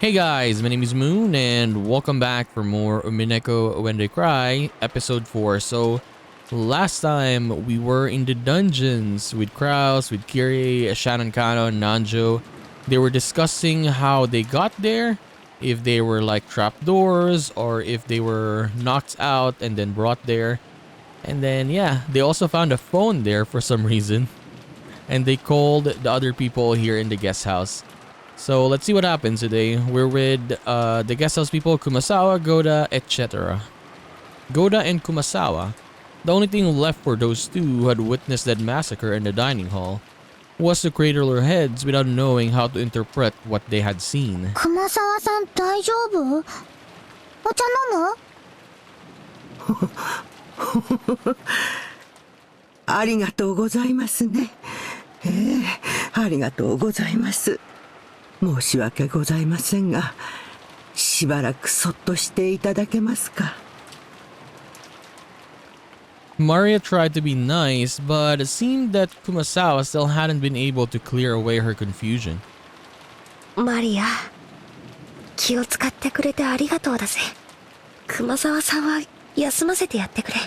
Hey guys, my name is Moon and welcome back for more Umineko When They Cry episode 4. So last time we were in the dungeons with Kraus, with Kirie, Shannon Kano, and Nanjo. They were discussing how they got there, if they were like trapdoors or if they were knocked out and then brought there. And then yeah, they also found a phone there for some reason. And they called the other people here in the guest house. So let's see what happens today. We're with the guest house people, Kumasawa, Goda, etc. Goda and Kumasawa. The only thing left for those two who had witnessed that massacre in the dining hall was to cradle their heads without knowing how to interpret what they had seen. Kumasawa-san, 大丈夫? お茶飲む? ありがとうございますね。ありがとうございます。申し訳ございませんが、しばらくそっとしていただけますか。Maria tried to be nice, but it seemed that Kumasawa still hadn't been able to clear away her confusion. マリア、気を使ってくれてありがとうだぜ。熊沢さんは休ませてやってくれ。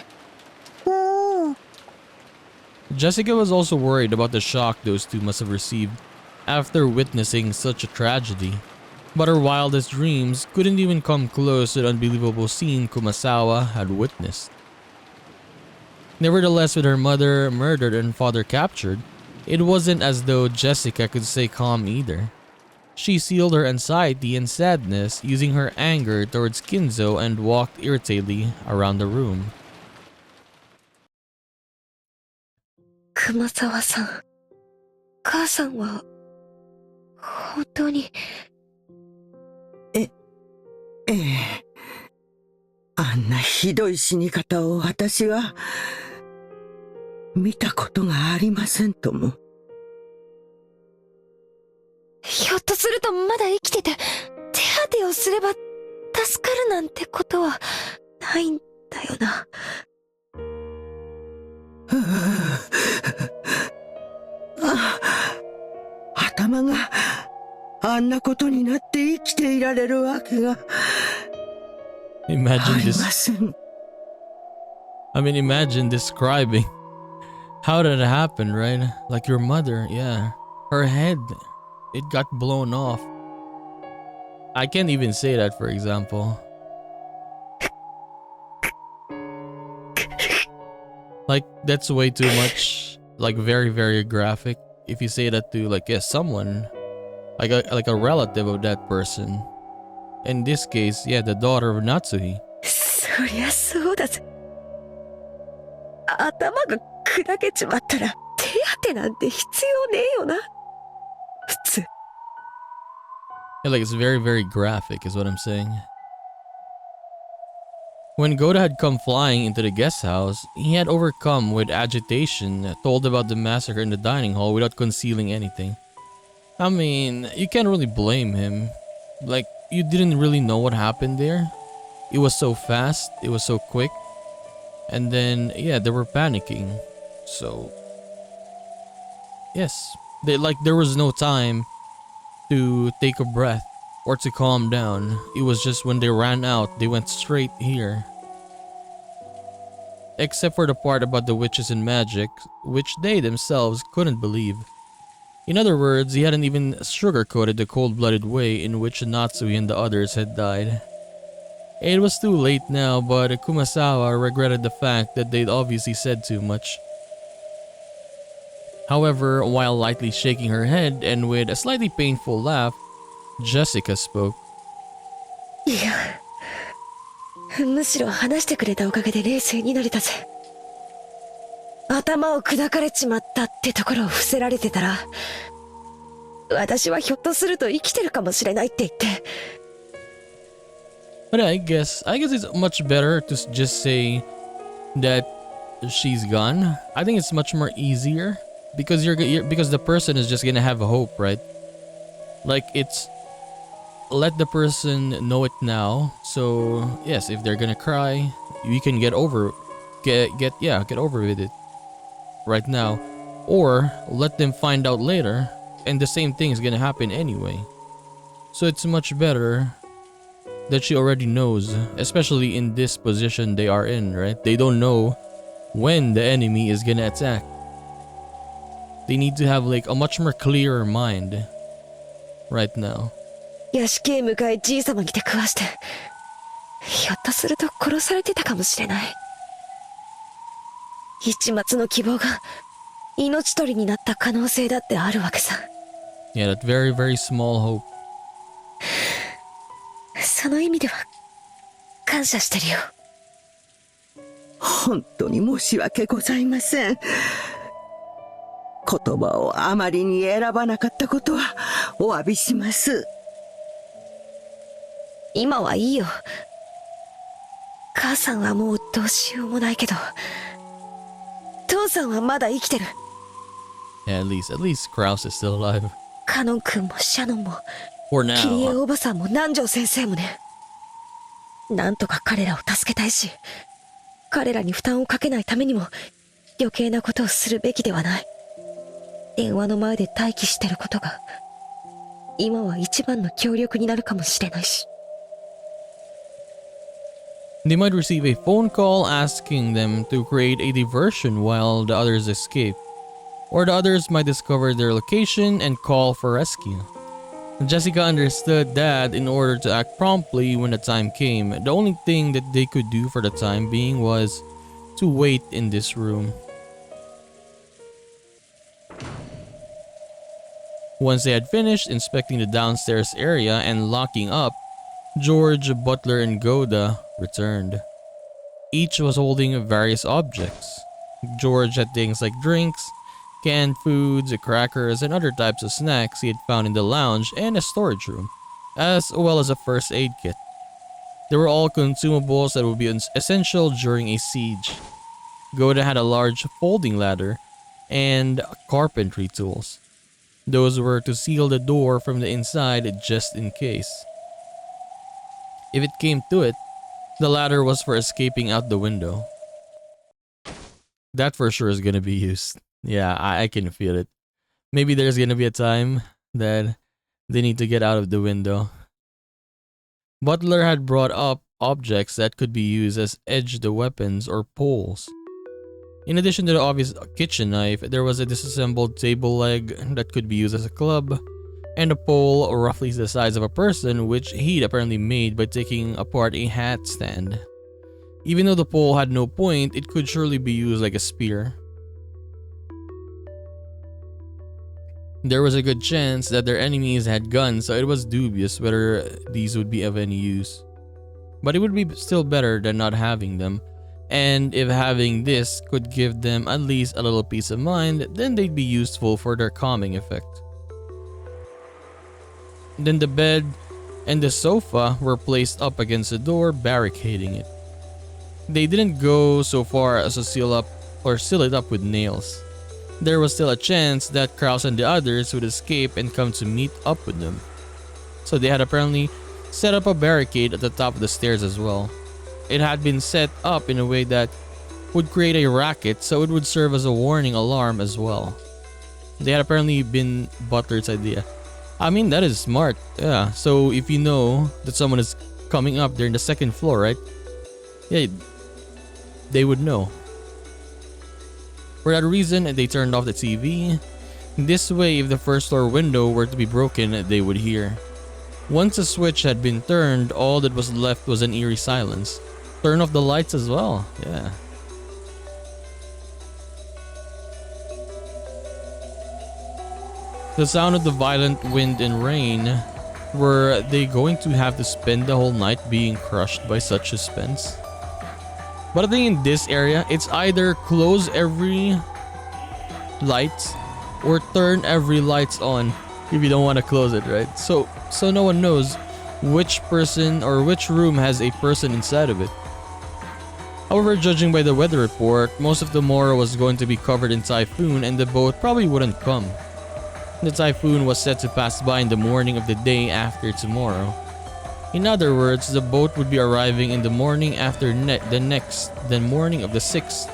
Jessica was also worried about the shock those two must have received after witnessing such a tragedy, but her wildest dreams couldn't even come close to the unbelievable scene Kumasawa had witnessed. Nevertheless, with her mother murdered and father captured, it wasn't as though Jessica could stay calm either. She sealed her anxiety and sadness using her anger towards Kinzo and walked irritatedly around the room. 熊沢さん、母さんは本当に。あんなひどい死に方を私は見たことがありませんとも。ひょっとするとまだ生きてて手当てをすれば助かるなんてことはないんだよな。頭があんなことになって生きていられるわけが Imagine ありま this. せん。Imagine describing how did it happen, right? Like your mother, yeah. Her head, it got blown off. I can't even say that, for example. Like, that's way too much. Like, very, very graphic. If you say that to, like, someone, like a relative of that person. In this case, yeah, the daughter of Natsuhi. そりゃそうだぜ。頭が砕けちまったら手当てなんて必要ねえよな。普通。Yeah, like, it's very, very graphic, is what I'm saying. When Goda had come flying into the guest house, he had overcome with agitation, told about the massacre in the dining hall without concealing anything. I mean, you can't really blame him. Like, you didn't really know what happened there. It was so fast, it was so quick. And then, yeah, they were panicking. So, yes, there was no time to take a breath or to calm down. It was just when they ran out, they went straight here. Except for the part about the witches and magic, which they themselves couldn't believe. In other words, he hadn't even sugarcoated the cold-blooded way in which Natsui and the others had died. It was too late now, but Kumasawa regretted the fact that they'd obviously said too much. However, while lightly shaking her head and with a slightly painful laugh, Jessica spoke. いや、むしろ話してくれたおかげで冷静になれたぜ。頭を砕かれちまったってところを伏せられてたら、私はひょっとすると生きてるかもしれないって言って。But I guess it's much better to just say that she's gone. I think it's much more easier because because the person is just gonna have a hope, right? Like it's let the person know it now. So yes, if they're gonna cry, we can get over with it right now, or let them find out later, and the same thing is gonna happen anyway. So it's much better that she already knows, especially in this position they are in, right? They don't know when the enemy is gonna attack. They need to have like a much more clearer mind right now. 屋敷へ向かいじいさまに出くわして、ひょっとすると殺されてたかもしれない。一抹の希望が命取りになった可能性だってあるわけさ。Yeah, that very, very small hope. その意味では感謝してるよ。本当に申し訳ございません。言葉をあまりに選ばなかったことはお詫びします。今はいいよ。母さんはもうどうしようもないけど、父さんはまだ生きてる。Yeah, at least Krause is still alive. カノン君もシャノンも For キリエ now. おばさんも南條先生もね。なんとか彼らを助けたいし、彼らに負担をかけないためにも余計なことをするべきではない。電話の前で待機してることが今は一番の協力になるかもしれないし。They might receive a phone call asking them to create a diversion while the others escape. Or the others might discover their location and call for rescue. Jessica understood that in order to act promptly when the time came, the only thing that they could do for the time being was to wait in this room. Once they had finished inspecting the downstairs area and locking up, George, Butler, and Goda returned. Each was holding various objects. George had things like drinks, canned foods, crackers, and other types of snacks he had found in the lounge and a storage room, as well as a first aid kit. They were all consumables that would be essential during a siege. Goda had a large folding ladder and carpentry tools. Those were to seal the door from the inside just in case. If it came to it, the ladder was for escaping out the window. That for sure is gonna be used. Yeah, I can feel it. Maybe there's gonna be a time that they need to get out of the window. Butler had brought up objects that could be used as edged weapons or poles. In addition to the obvious kitchen knife, there was a disassembled table leg that could be used as a club, and a pole roughly the size of a person, which he'd apparently made by taking apart a hat stand. Even though the pole had no point, it could surely be used like a spear. There was a good chance that their enemies had guns, so it was dubious whether these would be of any use. But it would be still better than not having them, and if having this could give them at least a little peace of mind, then they'd be useful for their calming effect. Then the bed and the sofa were placed up against the door, barricading it. They didn't go so far as to seal it up with nails. There was still a chance that Krause and the others would escape and come to meet up with them. So they had apparently set up a barricade at the top of the stairs as well. It had been set up in a way that would create a racket, so it would serve as a warning alarm as well. They had apparently been Butler's idea. I mean, that is smart. Yeah, so if you know that someone is coming up, they're in the second floor, right? Yeah, they would know. For that reason, they turned off the TV. This way, if the first floor window were to be broken, they would hear. Once the switch had been turned, all that was left was an eerie silence. Turn off the lights as well, yeah. The sound of the violent wind and rain. Were they going to have to spend the whole night being crushed by such suspense? But I think in this area, it's either close every light or turn every lights on if you don't want to close it, right? So no one knows which person or which room has a person inside of it. However, judging by the weather report, most of tomorrow was going to be covered in typhoon and the boat probably wouldn't come. The typhoon was set to pass by in the morning of the day after tomorrow. In other words, the boat would be arriving in the morning after the morning of the 6th.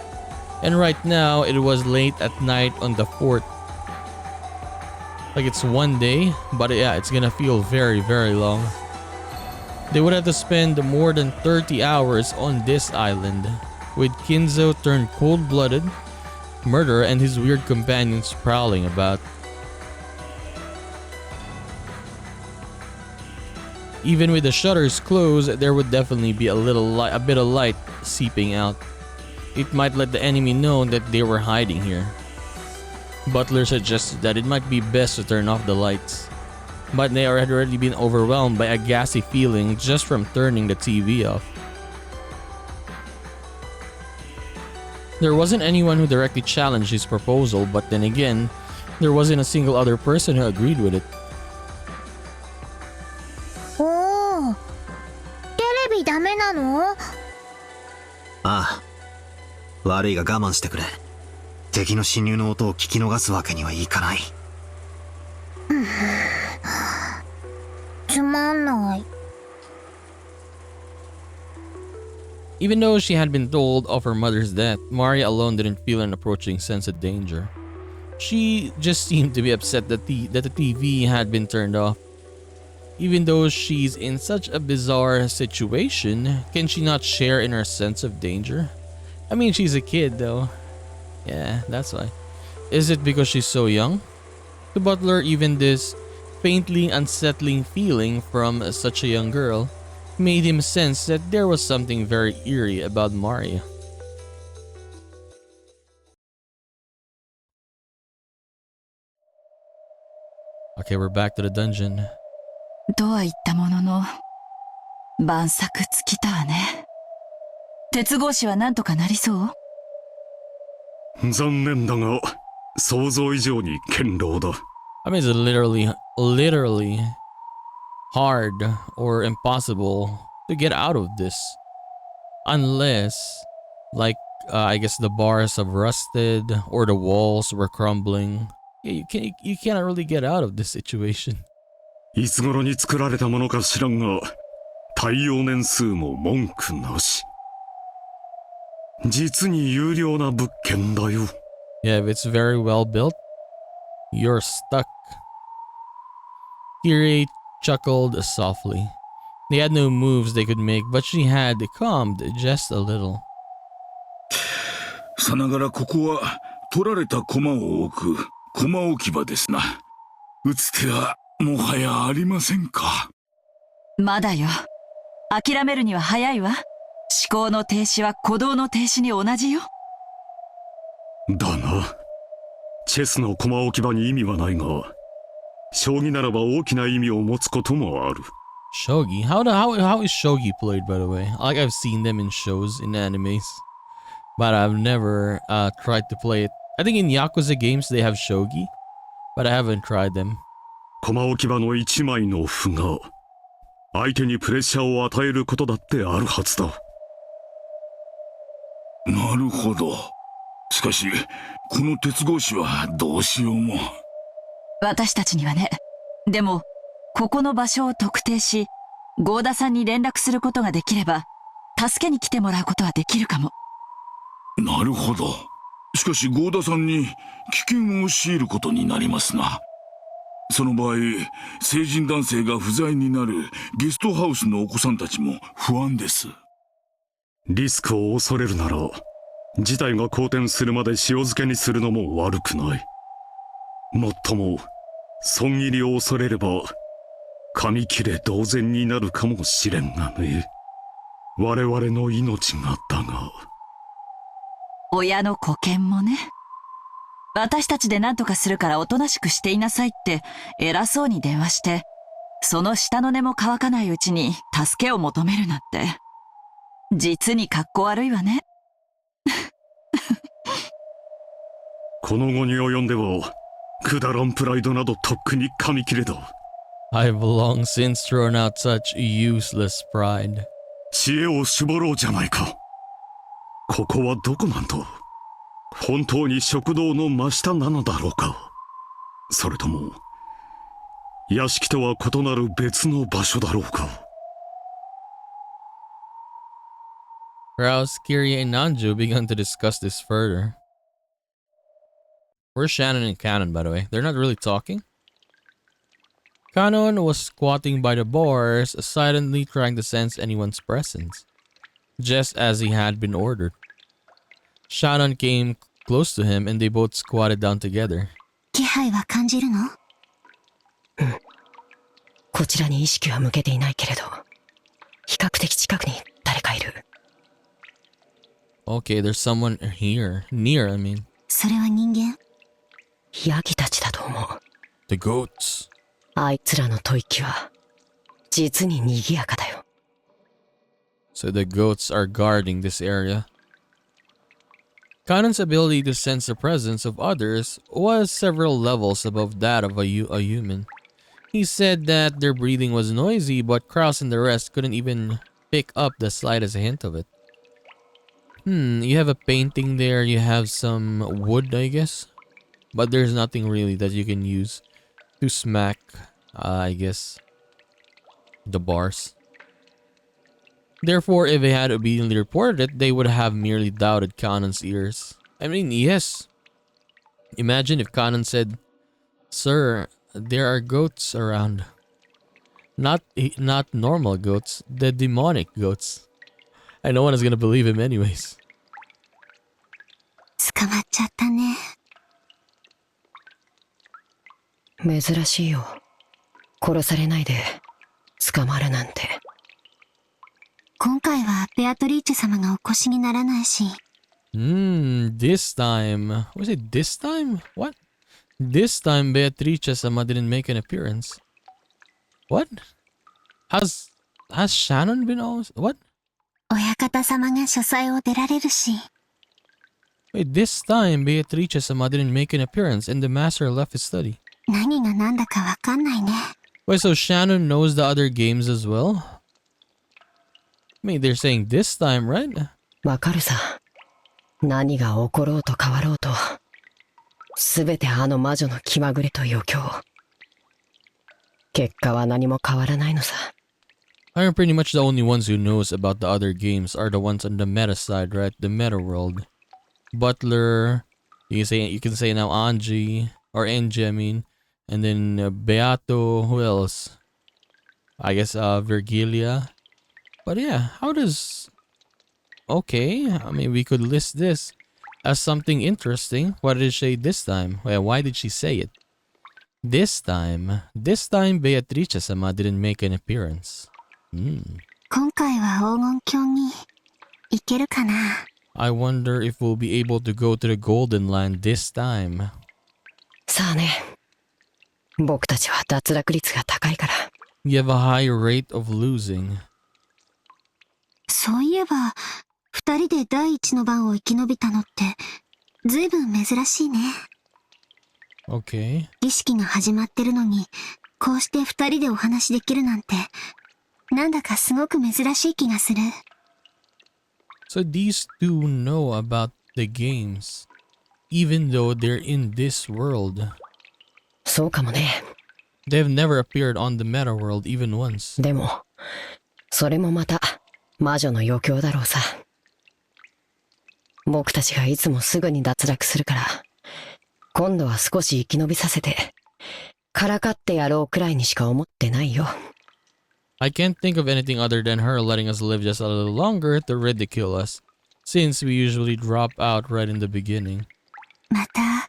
And right now, it was late at night on the 4th. Like it's one day, but yeah, it's gonna feel very, very long. They would have to spend more than 30 hours on this island, with Kinzo turned cold-blooded murderer and his weird companions prowling about. Even with the shutters closed, there would definitely be a bit of light seeping out. It might let the enemy know that they were hiding here. Butler suggested that it might be best to turn off the lights, but they had already been overwhelmed by a gassy feeling just from turning the TV off. There wasn't anyone who directly challenged his proposal, but then again, there wasn't a single other person who agreed with it. おお、テレビダメなの？ああ、悪いが我慢してくれ。敵の侵入の音を聞き逃すわけにはいかない。つまんない。 Even though she had been told of her mother's death, Maria alone didn't feel an approaching sense of danger. She just seemed to be upset that the TV had been turned off. Even though she's in such a bizarre situation, can she not share in her sense of danger? I mean, she's a kid though. Yeah, that's why. Is it because she's so young? To Butler, even this faintly unsettling feeling from such a young girl made him sense that there was something very eerie about Maria. Okay, we're back to the dungeon. とは言ったものの、万策尽きたわね。鉄格子はなんとかなりそう？残念だが、想像以上に堅牢だ。I mean, it's literally hard or impossible to get out of this. Unless, like, I guess the bars have rusted or the walls were crumbling. Yeah, you cannot really get out of this situation. いつ頃に作られたものか知らんが、耐用年数も文句なし。実に優良な物件だよ。Yeah, if it's very well built, you're stuck. Kirie chuckled softly. They had no moves they could make, but she had calmed just a little. さながらここは取られた駒を置く駒置き場ですな。打つ手はもはやありませんか。まだよ。諦めるには早いわ。思考の停止は鼓動の停止に同じよ。だな。チェスの駒置き場に意味はないが、将棋ならば大きな意味を持つこともある。Shogi? How is shogi played, by the way? Like, I've seen them in shows, in animes, but I've never tried to play it. I think in Yakuza games they have shogi, but I haven't tried them. 駒置き場の一枚の歩が相手にプレッシャーを与えることだってあるはずだ。なるほど。しかしこの鉄格子はどうしようも。私たちにはね。でもここの場所を特定し、合田さんに連絡することができれば、助けに来てもらうことはできるかも。なるほど。しかし合田さんに危険を強いることになりますな。その場合、成人男性が不在になるゲストハウスのお子さんたちも不安です。リスクを恐れるなら、事態が好転するまで塩漬けにするのも悪くない。もっとも、損切りを恐れれば、紙切れ同然になるかもしれんがね。我々の命がだが。親の子犬もね。私たちで何とかするからおとなしくしていなさいって偉そうに電話して、その下の根も乾かないうちに助けを求めるなんて、実に格好悪いわね。この後に及んでは、くだらんプライドなどとっくに紙切れだ。I've long since thrown out such useless pride. 知恵を絞ろうじゃないか。ここはどこなんだ。本当に食堂の真下なのだろうか。それとも屋敷とは異なる別の場所だろうか。Rouse, Kirie, and Nanju began to discuss this further. Where's Shannon and Cannon, by the way? They're not really talking? Kanon was squatting by the bars, silently trying to sense anyone's presence, just as he had been ordered. Shannon came close to him and they both squatted down together. 気配は感じるの？こちらに意識は向けていないけれど、比較的近くに誰かいる。Okay, there's someone here. Near, I mean. それは人間？ヤギたちだと思う。The goats. あいつらの吐息は、実に賑やかだよ。So the goats are guarding this area. Kanon's ability to sense the presence of others was several levels above that of a human. He said that their breathing was noisy, but Kraus and the rest couldn't even pick up the slightest hint of it. You have a painting there, you have some wood, I guess. But there's nothing really that you can use to smack, I guess, the bars. Therefore, if they had obediently reported it, they would have merely doubted Kanon's ears. I mean, yes. Imagine if Kanon said, "Sir, there are goats around." Not normal goats, the demonic goats. And no one is gonna believe him anyways. 捕まっちゃったね。珍しいよ。殺されないで捕まるなんて。今回はベアトリーチェ様がお越しにならないし。This time. Was it this time? What? This time Beatrice-sama didn't make an appearance. What? Has Shannon been always... What? 親方様が書斎を出られるし。Wait, this time Beatrice-sama didn't make an appearance and the master left his study. 何が何だかわかんないね。Wait, so Shannon knows the other games as well? I mean, they're saying this time, right? わかるさ。何が起ころうと変わろうと、すべてあの魔女の気まぐれと余興。結果は何も変わらないのさ。I'm pretty much the only ones who knows about the other games are the ones on the meta side, right? The meta world. Butler, you can say now Angie, or Angie, I mean. And then Beato, who else? I guess Virgilia. But yeah, how does... Okay, I mean, we could list this as something interesting. What did she say this time? Well, why did she say it? This time Beatrice-sama didn't make an appearance. 今回は黄金鏡に行けるかな。I wonder if we'll be able to go to the Golden Land this time. さあね。僕たちは脱落率が高いから。We have a high rate of losing. そういえば、二人で第一の番を生き延びたのって、ずいぶん珍しいね。Okay. 儀式が始まってるのに、こうして二人でお話できるなんて、なんだかすごく珍しい気がする。So these two know about the games, even though they're in this world. そうかもね。They've never appeared on the meta world even once. でも、それもまた魔女の余興だろうさ。僕たちがいつもすぐに脱落するから、今度は少し生き延びさせて、からかってやろうくらいにしか思ってないよ。I can't think of anything other than her letting us live just a little longer to ridicule us, since we usually drop out right in the beginning. また、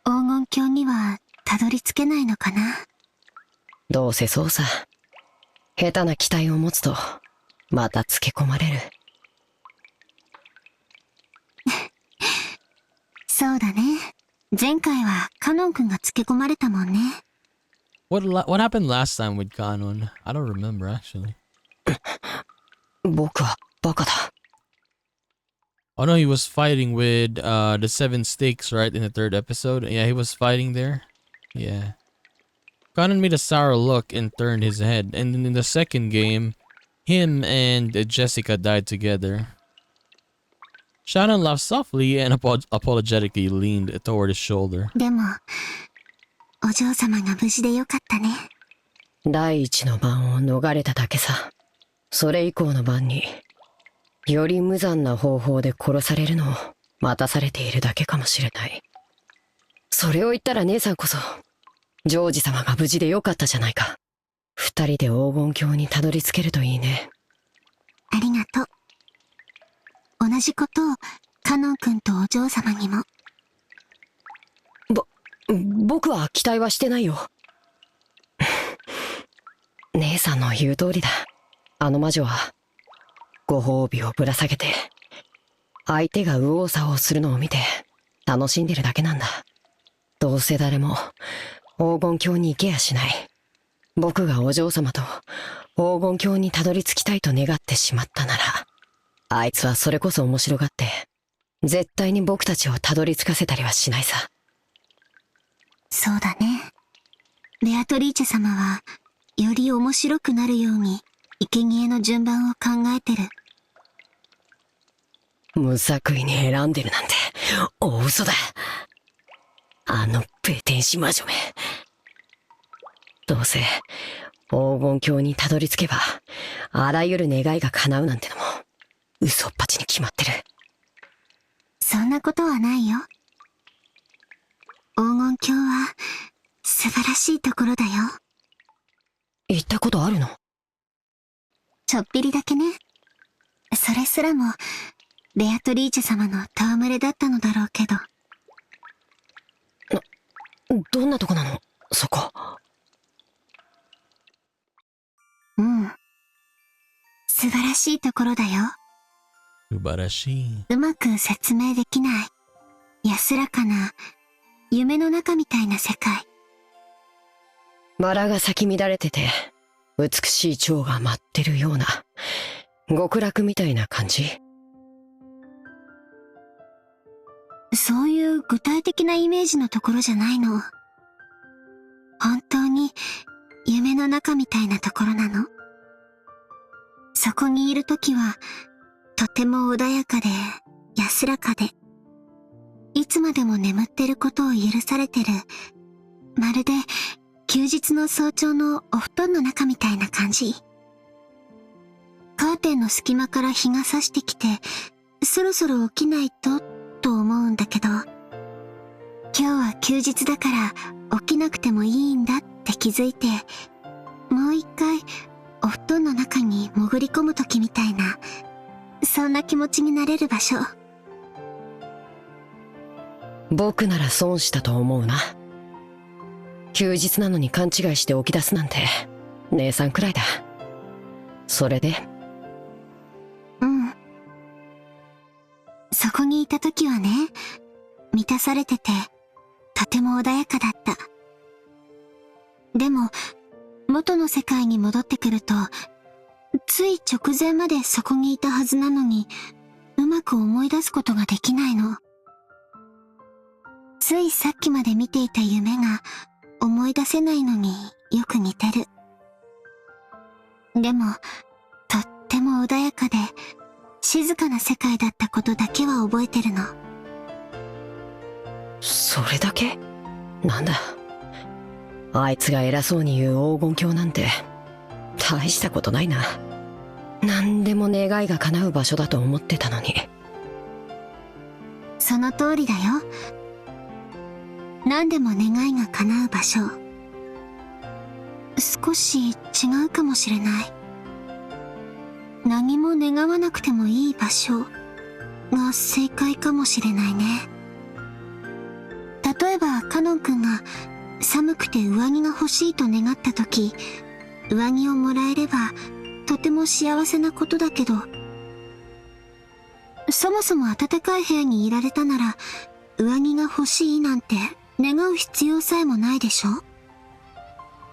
黄金鏡にはたどり着けないのかな。どうせそうさ。下手な期待を持つと、またつけ込まれる。そうだね。前回はカノン君がつけ込まれたもんね。What happened last time with Kanon? I don't remember actually. 僕はバカだ。Oh no, he was fighting with the seven stakes, right, in the third episode. Yeah, he was fighting there. Yeah. Kanon made a sour look and turned his head. And then in the second game, him and Jessica died together. Shannon laughed softly and apologetically leaned toward his shoulder. でも、お嬢様が無事でよかったね。第一の番を逃れただけさ。それ以降の番に、より無残な方法で殺されるのを待たされているだけかもしれない。それを言ったら姉さんこそ、ジョージ様が無事でよかったじゃないか。二人で黄金鏡にたどり着けるといいね。ありがとう。同じことをカノン君とお嬢様にも。僕は期待はしてないよ。姉さんの言う通りだ。あの魔女はご褒美をぶら下げて相手が右往左往するのを見て楽しんでるだけなんだ。どうせ誰も黄金鏡に行けやしない。僕がお嬢様と黄金鏡にたどり着きたいと願ってしまったなら、あいつはそれこそ面白がって絶対に僕たちをたどり着かせたりはしないさ。そうだね。ベアトリーチェ様はより面白くなるように生贄の順番を考えてる。無作為に選んでるなんて大嘘だ。あのペテン師魔女め。どうせ黄金鏡にたどり着けばあらゆる願いが叶うなんてのも嘘っぱちに決まってる。そんなことはないよ。黄金鏡は素晴らしいところだよ。行ったことあるの？ちょっぴりだけね。それすらもベアトリーチェ様の戯れだったのだろうけど。どんなとこなの？そこ。うん。素晴らしいところだよ。素晴らしい。うまく説明できない安らかな夢の中みたいな世界。バラが咲き乱れてて美しい蝶が舞ってるような極楽みたいな感じ。そういう具体的なイメージのところじゃないの。本当に夢の中みたいなところなの。そこにいるときはとても穏やかで安らかで、いつまでも眠ってることを許されてる、まるで休日の早朝のお布団の中みたいな感じ。カーテンの隙間から日が差してきて、そろそろ起きないと思うんだけど、今日は休日だから起きなくてもいいんだって気づいて、もう一回お布団の中に潜り込む時みたいな、そんな気持ちになれる場所。僕なら損したと思うな。休日なのに勘違いして起き出すなんて姉さんくらいだ。それで？うん。そこにいた時はね、満たされててとても穏やかだった。でも元の世界に戻ってくると、つい直前までそこにいたはずなのにうまく思い出すことができないの。ついさっきまで見ていた夢が思い出せないのによく似てる。でもとっても穏やかで静かな世界だったことだけは覚えてるの。それだけ？なんだ、あいつが偉そうに言う黄金鏡なんて大したことないな。何でも願いが叶う場所だと思ってたのに。その通りだよ。何でも願いが叶う場所。少し違うかもしれない。何も願わなくてもいい場所が正解かもしれないね。例えばカノン君が寒くて上着が欲しいと願った時、上着をもらえればとても幸せなことだけど、そもそも暖かい部屋にいられたなら上着が欲しいなんて願う必要さえもないでしょ。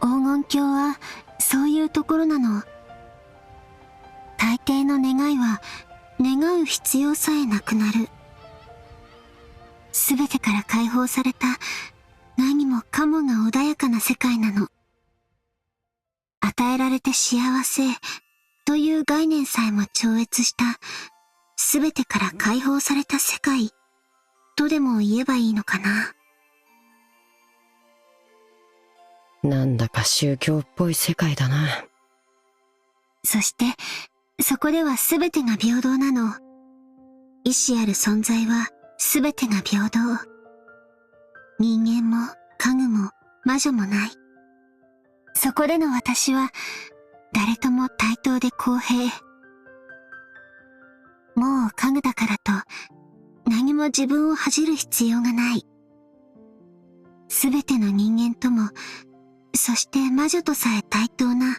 黄金鏡はそういうところなの。大抵の願いは願う必要さえなくなる。すべてから解放された何もかもが穏やかな世界なの。与えられて幸せという概念さえも超越した、すべてから解放された世界とでも言えばいいのかな。なんだか宗教っぽい世界だな。そしてそこではすべてが平等なの。意志ある存在はすべてが平等。人間も家具も魔女もない。そこでの私は誰とも対等で公平。もう家具だからと何も自分を恥じる必要がない。すべての人間とも、そして魔女とさえ対等な、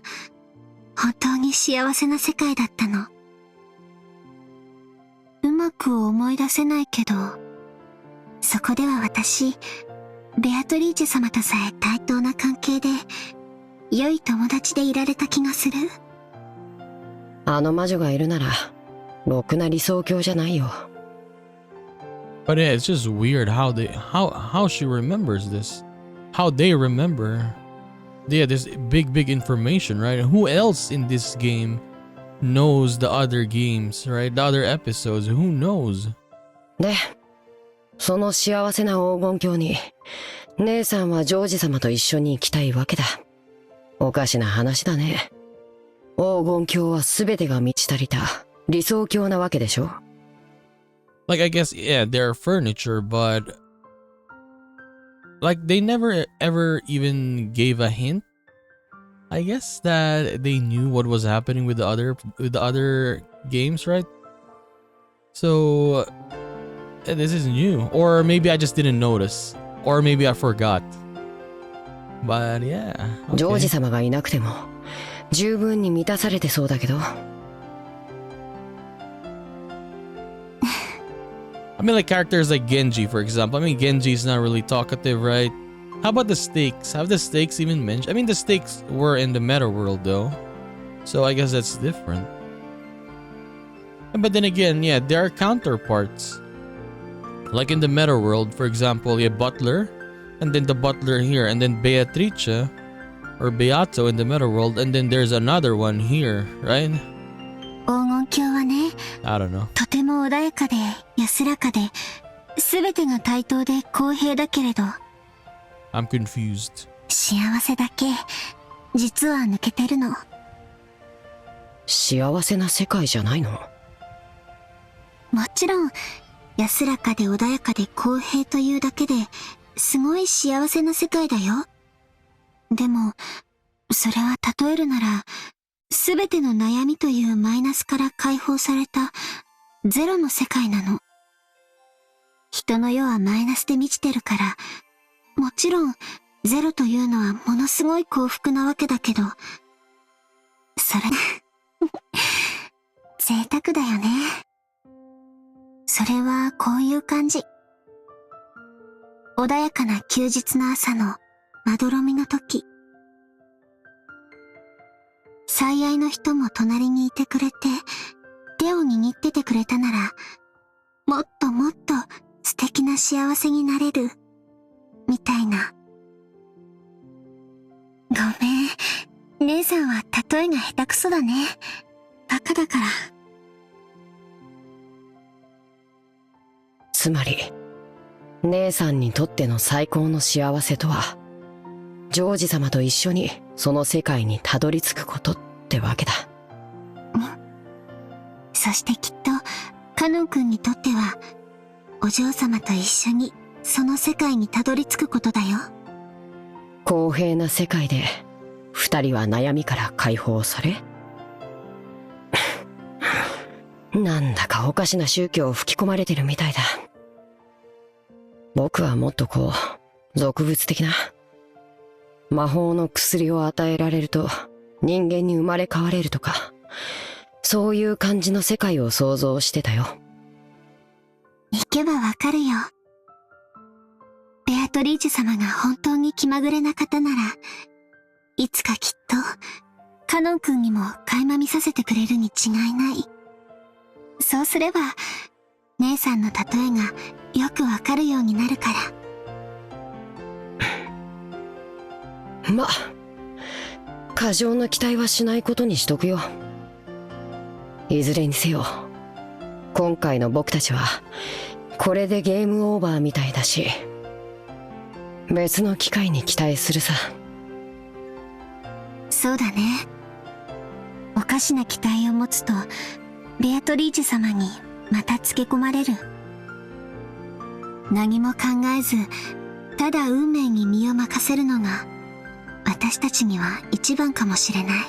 本当に幸せな世界だったの。うまく思い出せないけど、そこでは私、ベアトリーチェ様とさえ対等な関係で、良い友達でいられた気がする。あの魔女がいるなら、ろくな理想郷じゃないよ。But yeah, it's just weird how she remembers this. How they remember. Yeah, this big information, right? Who else in this game knows the other games, right? The other episodes, who knows? で、その幸せな黄金郷に、姉さんはジョージ様と一緒に行きたいわけだ。おかしな話だね。黄金郷は全てが満ち足りた理想郷なわけでしょ。Like, I guess, yeah, they're furniture, but like they never ever even gave a hint, I guess, that they knew what was happening with the other games, right? So this is new, or maybe I just didn't notice, or maybe I forgot. But yeah, okay. ジョージ様がいなくても十分に満たされてそうだけど。I mean, like characters like Genji, for example. I mean, Genji's not really talkative, right? How about the stakes? Have the stakes even mentioned? I mean, the stakes were in the meta world, though. So I guess that's different. But then again, yeah, there are counterparts. Like in the meta world, for example, you have Butler, and then the Butler here, and then Beatrice, or Beato in the meta world, and then there's another one here, right? 黄金鏡はね、 I don't know. とても穏やかで安らかで、すべてが対等で公平だけれど、 I'm confused. 幸せだけ、実は抜けてるの。幸せな世界じゃないの？もちろん、安らかで穏やかで公平というだけで、すごい幸せな世界だよ。でも、それは例えるなら、すべての悩みというマイナスから解放されたゼロの世界なの。人の世はマイナスで満ちてるから、もちろんゼロというのはものすごい幸福なわけだけど、それ、贅沢だよね。それはこういう感じ。穏やかな休日の朝のまどろみの時。最愛の人も隣にいてくれて、手を握っててくれたなら、もっともっと素敵な幸せになれる、みたいな。ごめん、姉さんは例えが下手くそだね。バカだから。つまり、姉さんにとっての最高の幸せとは、ジョージ様と一緒にその世界にたどり着くことってわけだ。そしてきっとカノン君にとってはお嬢様と一緒にその世界にたどり着くことだよ。公平な世界で二人は悩みから解放されなんだかおかしな宗教を吹き込まれてるみたいだ。僕はもっとこう俗物的な魔法の薬を与えられると人間に生まれ変われるとか、そういう感じの世界を想像してたよ。行けばわかるよ。ベアトリーチェ様が本当に気まぐれな方なら、いつかきっとカノン君にも垣間見させてくれるに違いない。そうすれば姉さんの例えがよくわかるようになるから。ま、過剰な期待はしないことにしとくよ。いずれにせよ、今回の僕たちはこれでゲームオーバーみたいだし、別の機会に期待するさ。そうだね。おかしな期待を持つとベアトリーチェ様にまたつけ込まれる。何も考えずただ運命に身を任せるのが私たちには一番かもしれない。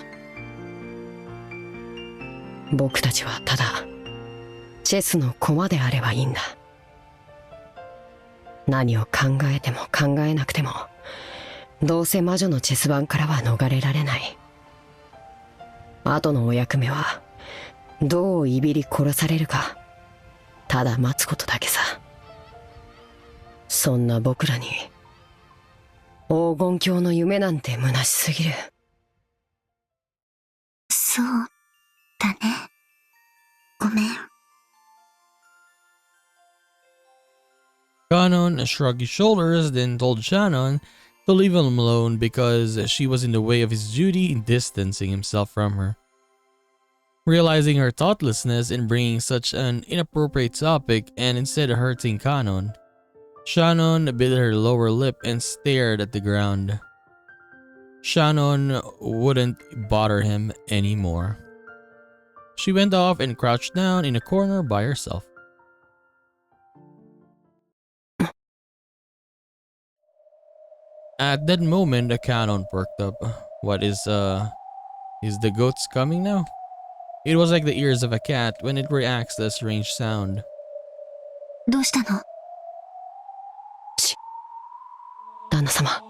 僕たちはただチェスの駒であればいいんだ。何を考えても考えなくてもどうせ魔女のチェス盤からは逃れられない。後のお役目はどういびり殺されるかただ待つことだけさ。そんな僕らに黄金鏡の夢なんて虚しすぎる。そうだね。ごめん。Kanon shrugged his shoulders, then told Shannon to leave him alone because she was in the way of his duty in distancing himself from her. Realizing her thoughtlessness in bringing such an inappropriate topic and instead hurting Kanon, Shannon bit her lower lip and stared at the ground. Shannon wouldn't bother him anymore. She went off and crouched down in a corner by herself. At that moment, the Kanon perked up. What is the goats coming now? It was like the ears of a cat when it reacts to a strange sound. どうしたの？旦那様、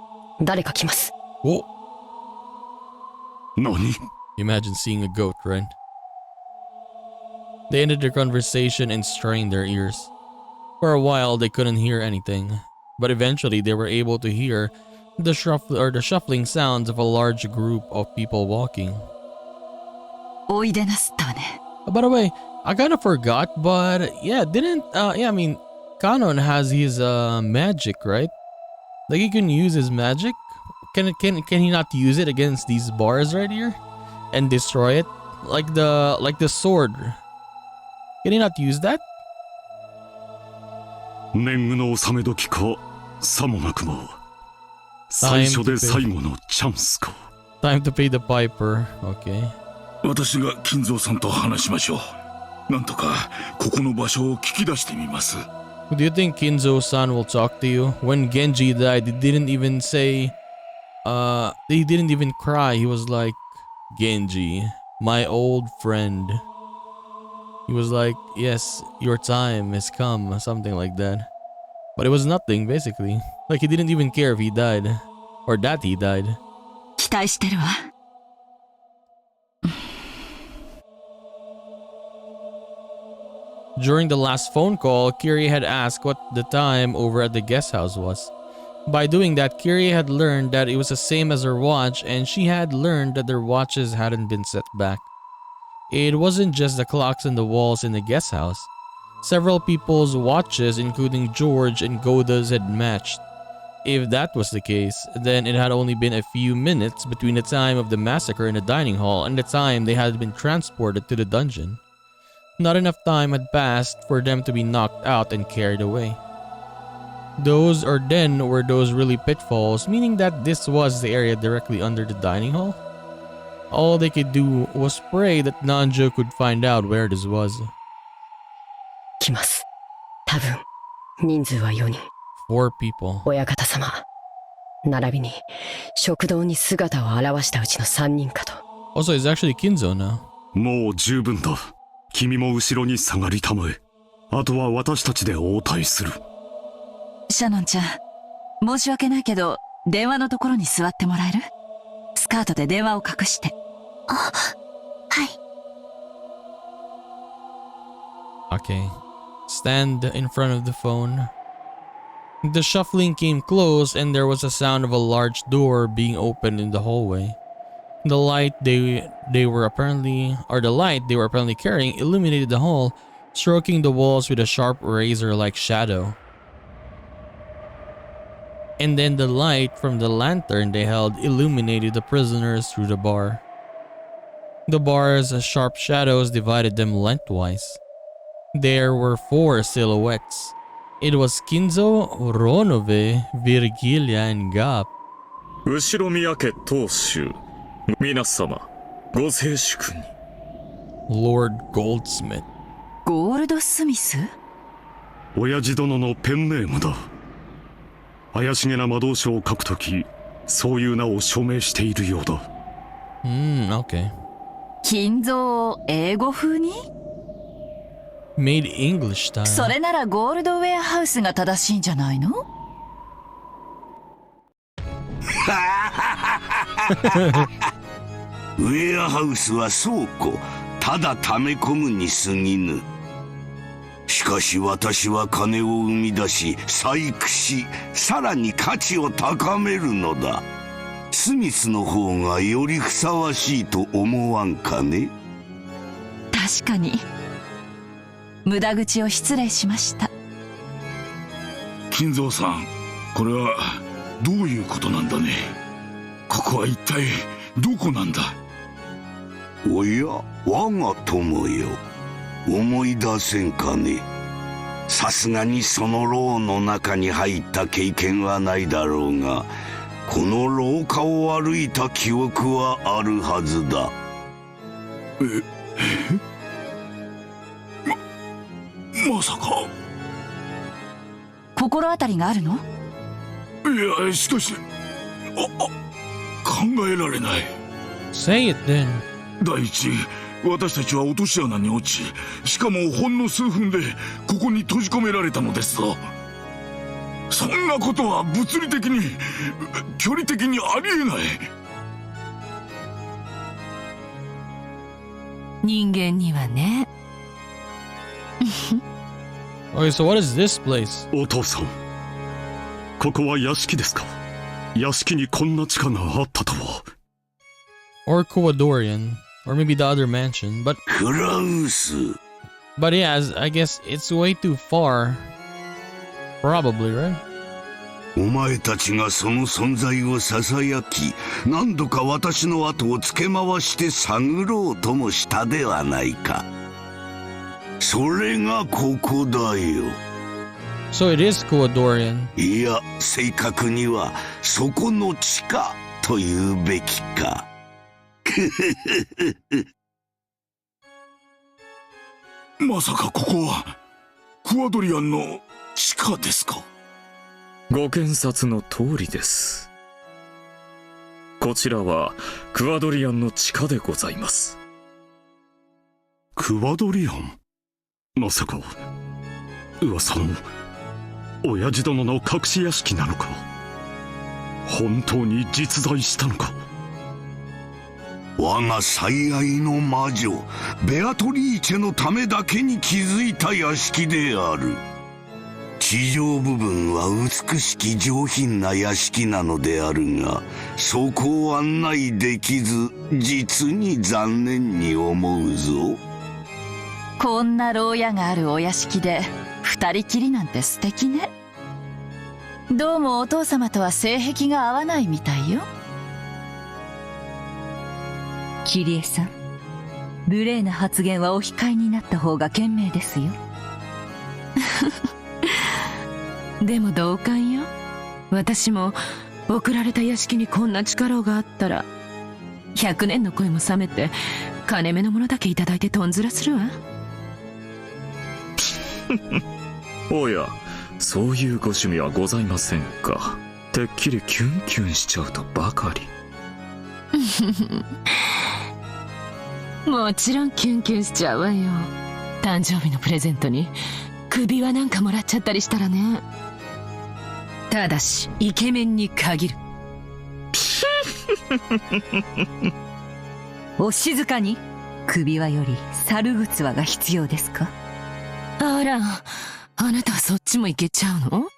誰か来ます。Whoa! 何？ Imagine seeing a goat, right? They ended their conversation and strained their ears. For a while, they couldn't hear anything, but eventually they were able to hear the shuffling sounds of a large group of people walking. おいでなすったわね。By the way, I kind of forgot, but yeah, Kanon has his magic, right? Like he can use his magic. Can he not use it against these bars right here and destroy it? Like the sword. Can he not use that? 年貢の納め時かさもなくも最初で最後のチャンスか。 Time to pay the piper. Okay. 私が金蔵さんと話しましょう。なんとかここの場所を聞き出してみます。 Do you think Kinzo-san will talk to you? When Genji died, he didn't even say, he didn't even cry. He was like, Genji, my old friend. He was like, yes, your time has come, something like that. But it was nothing, basically. Like he didn't even care if he died, or that he died. 期待してるわ。During the last phone call, Kyrie had asked what the time over at the guest house was. By doing that, Kyrie had learned that it was the same as her watch, and she had learned that their watches hadn't been set back. It wasn't just the clocks on the walls in the guest house. Several people's watches, including George and Goda's, had matched. If that was the case, then it had only been a few minutes between the time of the massacre in the dining hall and the time they had been transported to the dungeon. Not enough time had passed for them to be knocked out and carried away. Those were those really pitfalls, meaning that this was the area directly under the dining hall. All they could do was pray that Nanjo could find out where this was. 来ます。多分、人数は4人。4 people. 親方様、並びに食堂に姿を現したうちの3人かと。Also, it's actually Kinzo now. もう十分だ。君も後ろに下がりたまえ。あとは私たちで応対する。シャノンちゃん、申し訳ないけど、電話のところに座ってもらえる？スカートで電話を隠して。あ、はい。Okay. Stand in front of the phone. The shuffling came close and there was a sound of a large door being opened in the hallway. The light they were apparently carrying illuminated the hall, stroking the walls with a sharp razor-like shadow. And then the light from the lantern they held illuminated the prisoners through the bar. The bar's sharp shadows divided them lengthwise. There were 4 silhouettes. It was Kinzo, Ronove, Virgilia, and Gap. 後ろ宮家当主皆様ご静粛に。 Lord Goldsmith. ゴールドスミス？親父殿のペンネームだ。怪しげな魔導書を書くとき、そういう名を署名しているようだ。Okay. 金蔵を英語風に？ Made English style. それならゴールドウェアハウスが正しいんじゃないの？ウェアハウスは倉庫、ただ溜め込むに過ぎぬ。しかし私は金を生み出し、細工し、さらに価値を高めるのだ。スミスの方がよりふさわしいと思わんかね？確かに。無駄口を失礼しました。金蔵さん、これはどういうことなんだね。ここは一体どこなんだ？おや、我が友よ、思い出せんかね。さすがにその牢の中に入った経験はないだろうが、この廊下を歩いた記憶はあるはずだ。まさか。心当たりがあるの？いや、しかし、考えられない。Say it then. 第一、私たちは落とし穴に落ち、しかもほんの数分でここに閉じ込められたのですぞ。そんなことは物理的に、距離的にありえない。人間にはね。Okay, so what is this place? お父さん、ここは屋敷ですか？屋敷にこんな地下があったとは。Or Coadorian. Or maybe the other mansion. But フランス。 But yeah, I guess it's way too far. Probably, right? お前たちがその存在をささやき、何度か私の後をつけ回して探ろうともしたではないか。それがここだよ。So it is Coadorian. いや、正確にはそこの地下と言うべきか。まさかここはクアドリアンの地下ですか？ご検察の通りです。こちらはクアドリアンの地下でございます。クワドリアン？まさか噂の親父殿の隠し屋敷なのか？本当に実在したのか？我が最愛の魔女ベアトリーチェのためだけに築いた屋敷である。地上部分は美しき上品な屋敷なのであるが、そこを案内できず、実に残念に思うぞ。こんな牢屋があるお屋敷で二人きりなんて素敵ね。どうもお父様とは性癖が合わないみたいよ。キリエさん、無礼な発言はお控えになった方が賢明ですよ。でも同感よ。私も送られた屋敷にこんな力があったら100年の恋も冷めて金目のものだけいただいてとんずらするわ。おや、そういうご趣味はございませんか？てっきりキュンキュンしちゃうとばかり。もちろんキュンキュンしちゃうわよ。誕生日のプレゼントに首輪なんかもらっちゃったりしたらね。ただしイケメンに限る。お静かに。首輪より猿靴輪が必要ですか？あら、あなたはそっちもいけちゃうの？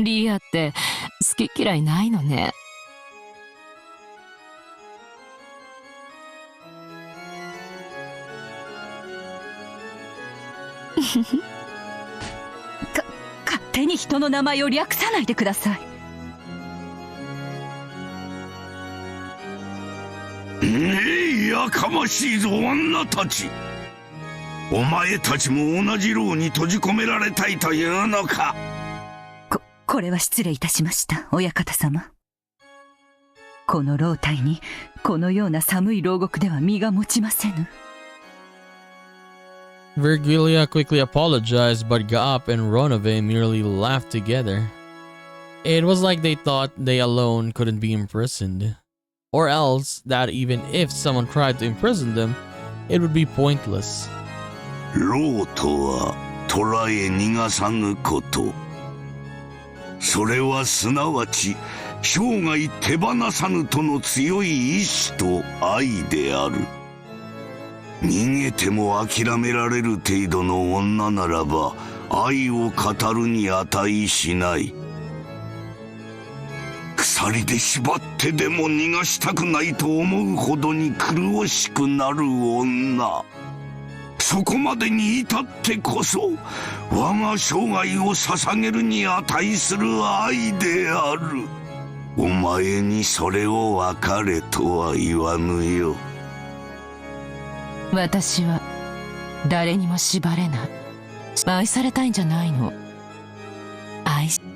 リアって好き嫌いないのね。勝手に人の名前を略さないでください。やかましいぞ女たち。お前たちも同じ牢に閉じ込められたいというのか？これは失礼いたしました、親方様。この牢体にこのような寒い牢獄では身が持ちませぬ。Virgilia quickly apologized, but Gaap and Ronove merely laughed together. It was like they thought they alone couldn't be imprisoned. Or else that even if someone tried to imprison them, it would be pointless. 牢とは捕え逃がさぬこと。それはすなわち生涯手放さぬとの強い意志と愛である。逃げても諦められる程度の女ならば愛を語るに値しない。鎖で縛ってでも逃がしたくないと思うほどに苦しくなる女。そこまでに至ってこそ我が生涯を捧げるに値する愛である。お前にそれを別れとは言わぬよ。私は誰にも縛れない。愛されたいんじゃないの。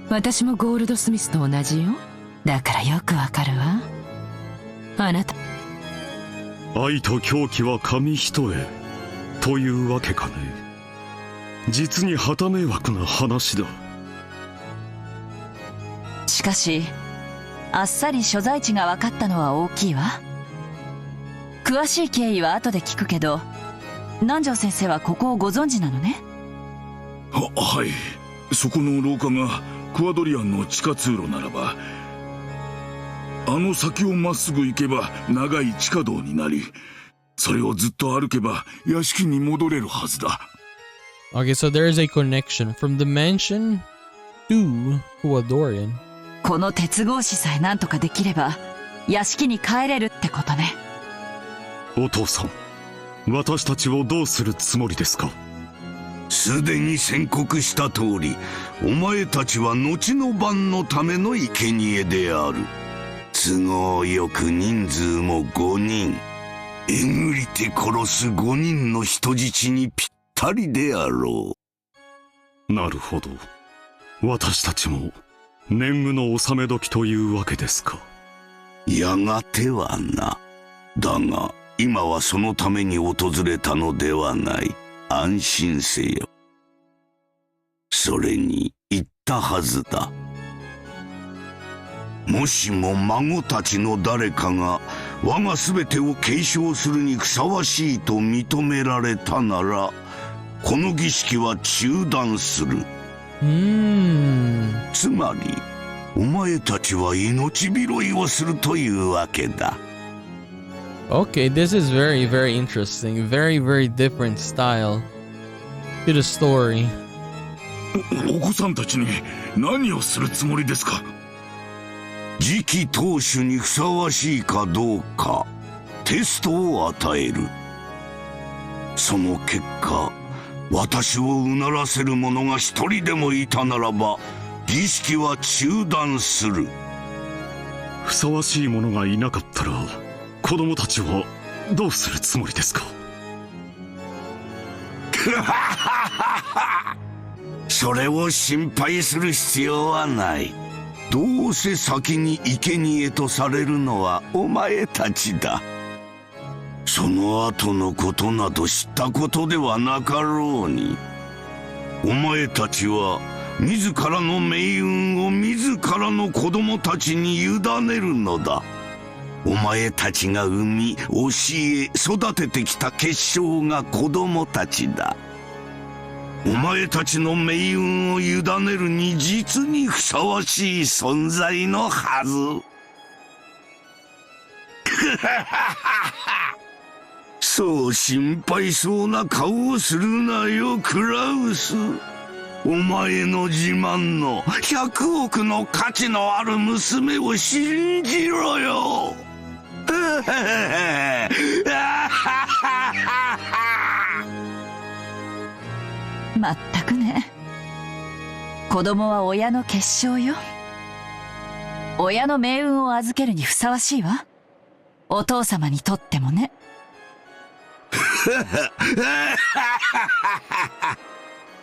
私もゴールドスミスと同じよ。だからよくわかるわ。あなた。愛と狂気は紙一重というわけかね。実に旗迷惑な話だ。しかしあっさり所在地が分かったのは大きいわ。詳しい経緯は後で聞くけど、南條先生はここをご存知なのね。はい。そこの廊下がクワドリアンの地下通路ならば、あの先をまっすぐ行けば長い地下道になり、それをずっと歩けば屋敷に戻れるはずだ。Okay, so there is a connection from the mansion to Huadorian. この鉄格子さえ何とかできれば屋敷に帰れるってことね。お父さん、私たちをどうするつもりですか？すでに宣告した通り、お前たちは後の晩のための生贄である。都合よく人数も5人。えぐりて殺す5人の人質にぴったりであろう。なるほど。私たちも年貢の納め時というわけですか。やがてはな。だが今はそのために訪れたのではない。安心せよ。それに言ったはずだ。もしも孫たちの誰かが我が全てを継承するにふさわしいと認められたなら、この儀式は中断する。つまりお前たちは命拾いをするというわけだ。Okay, this is very, very interesting. Very, very different style to the story. お子さんたちに何をするつもりですか？次期当主にふさわしいかどうかテストを与える。その結果、私をうならせる者が一人でもいたならば儀式は中断する。ふさわしい者がいなかったら子供たちはどうするつもりですか？それを心配する必要はない。どうせ先に生贄とされるのはお前たちだ。その後のことなど知ったことではなかろうに、お前たちは自らの命運を自らの子供たちに委ねるのだ。お前たちが産み、教え、育ててきた結晶が子供たちだ。お前たちの命運を委ねるに実にふさわしい存在のはず。そう心配そうな顔をするなよ、クラウス。お前の自慢の100億の価値のある娘を信じろよ。まったくね。子供は親の結晶よ。親の命運を預けるにふさわしいわ。お父様にとってもね。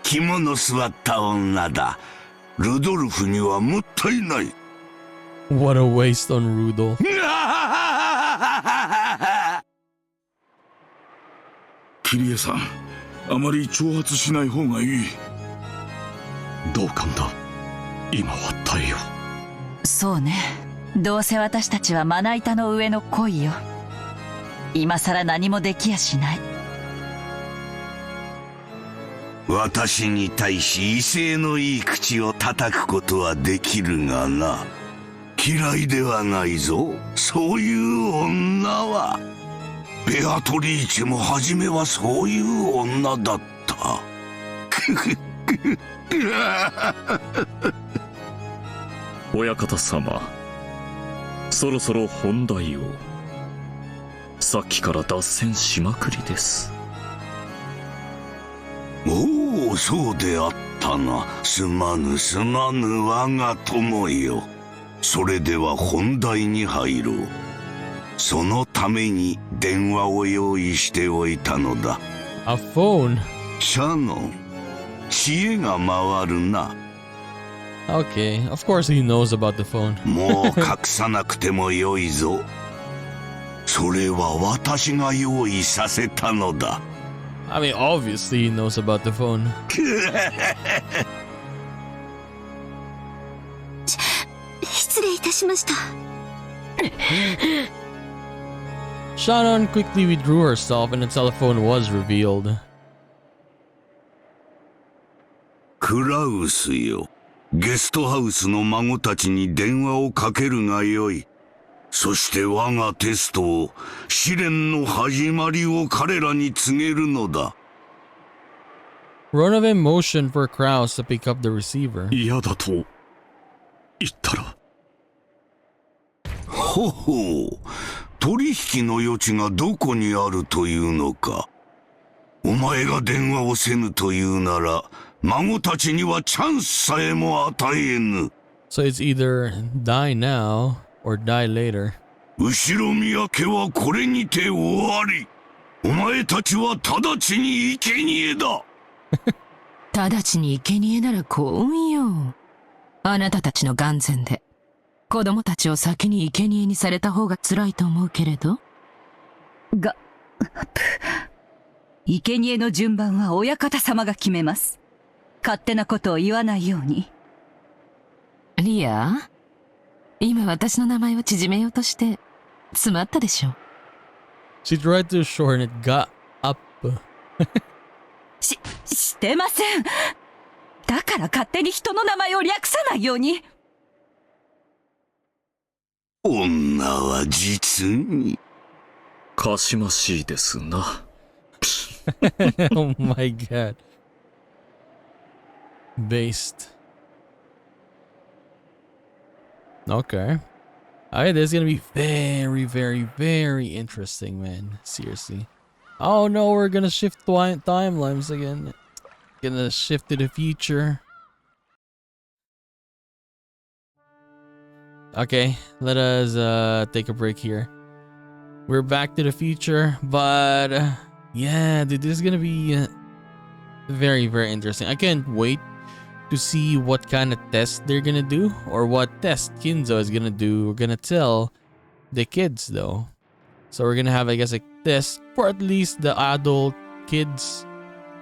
肝の据わった女だ。ルドルフにはもったいない。What a waste on Rudolph. キリエさん、あまり挑発しない方がいい。同感だ。今は耐えよそうね。どうせ私たちはまな板の上の恋よ。今さら何もできやしない。私に対し威勢のいい口を叩くことはできるがな。嫌いではないぞ、そういう女は。ベアトリーチェも初めはそういう女だった。親方様、そろそろ本題を。さっきから脱線しまくりです。おお、そうであったな。すまぬすまぬ我が友よ。それでは本題に入ろう。そのために電話を用意しておいたのだ。A phone? シャノン、知恵が回るな。Okay, of course he knows about the phone. もう隠さなくてもよいぞ。それは私が用意させたのだ。I mean, obviously he knows about the phone. 失礼いたしました。Shannon quickly withdrew herself and the telephone was revealed. クラウスよ、ゲストハウスの孫たちに電話をかけるがよい。そして我がテストを、試練の始まりを彼らに告げるのだ。Ronovan motioned for Kraus to pick up the receiver. 嫌だと言ったら。ほほう、取引の余地がどこにあるというのか。お前が電話をせぬというなら、孫たちにはチャンスさえも与えぬ。So it's either die now or die later. 後ろ宮家はこれにて終わり。お前たちは直ちに生贄だ。直ちに生贄なら幸運よ。あなたたちの眼前で子供たちを先に生贄にされた方が辛いと思うけれど。生贄の順番は親方様が決めます。勝手なことを言わないように。リア、今私の名前を縮めようとして詰まったでしょ。 She tried to shorten it, got up. してません。だから勝手に人の名前を略さないように。女は実にかしましいですな。Oh my god. Based. Okay. Alright, this is gonna be very, very, very interesting, man. Seriously. Oh no, we're gonna shift timelines again. Gonna shift to the future. Okay, let us take a break here. We're back to the future, but yeah, dude, this is gonna be very, very interesting. I can't wait to see what kind of test they're gonna do, or what test Kinzo is gonna do. We're gonna tell the kids though. So we're gonna have, I guess, a test for at least the adult kids,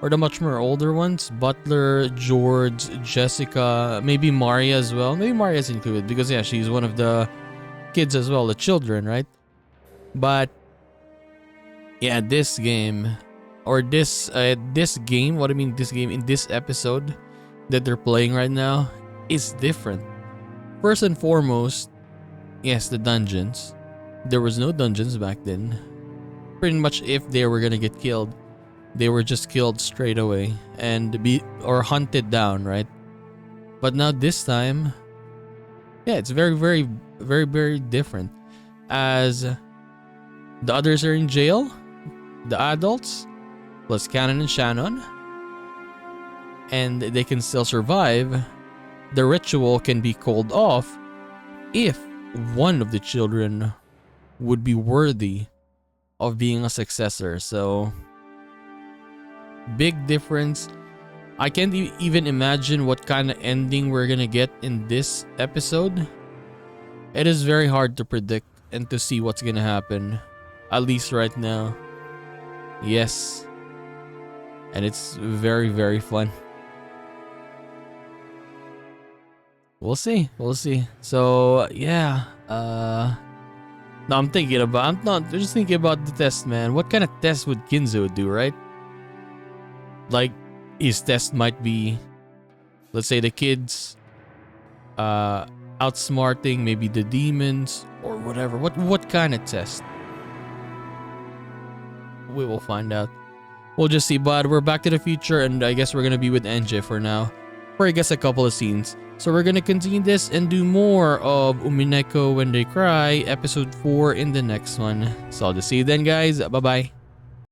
or the much more older ones. Butler, George, Jessica, maybe Maria as well. Maybe Maria's included because yeah, she's one of the kids as well, the children, right? But yeah, this game, or this game, what I mean, this game in this episode that they're playing right now is different. First and foremost, yes, the dungeons. There was no dungeons back then. Pretty much if they were gonna get killed, they were just killed straight away and or hunted down, right? But now this time, yeah, it's very, very, very, very different. As the others are in jail, the adults, plus Cannon and Shannon, and they can still survive. The ritual can be called off if one of the children would be worthy of being a successor. So big difference. I can't even imagine what kind of ending we're gonna get in this episode. It is very hard to predict and to see what's gonna happen, at least right now. Yes, and it's very, very fun. We'll see. We'll see. So yeah. No, I'm thinking about. I'm not just thinking about the test, man. What kind of test would Ginzo do, right? Like, his test might be, let's say, the kids, outsmarting maybe the demons or whatever. What kind of test? We will find out. We'll just see. But we're back to the future, and I guess we're gonna be with NJ for now, for I guess a couple of scenes. So we're gonna continue this and do more of Umineko When They Cry, episode 4 in the next one. So I'll just see you then, guys. Bye bye.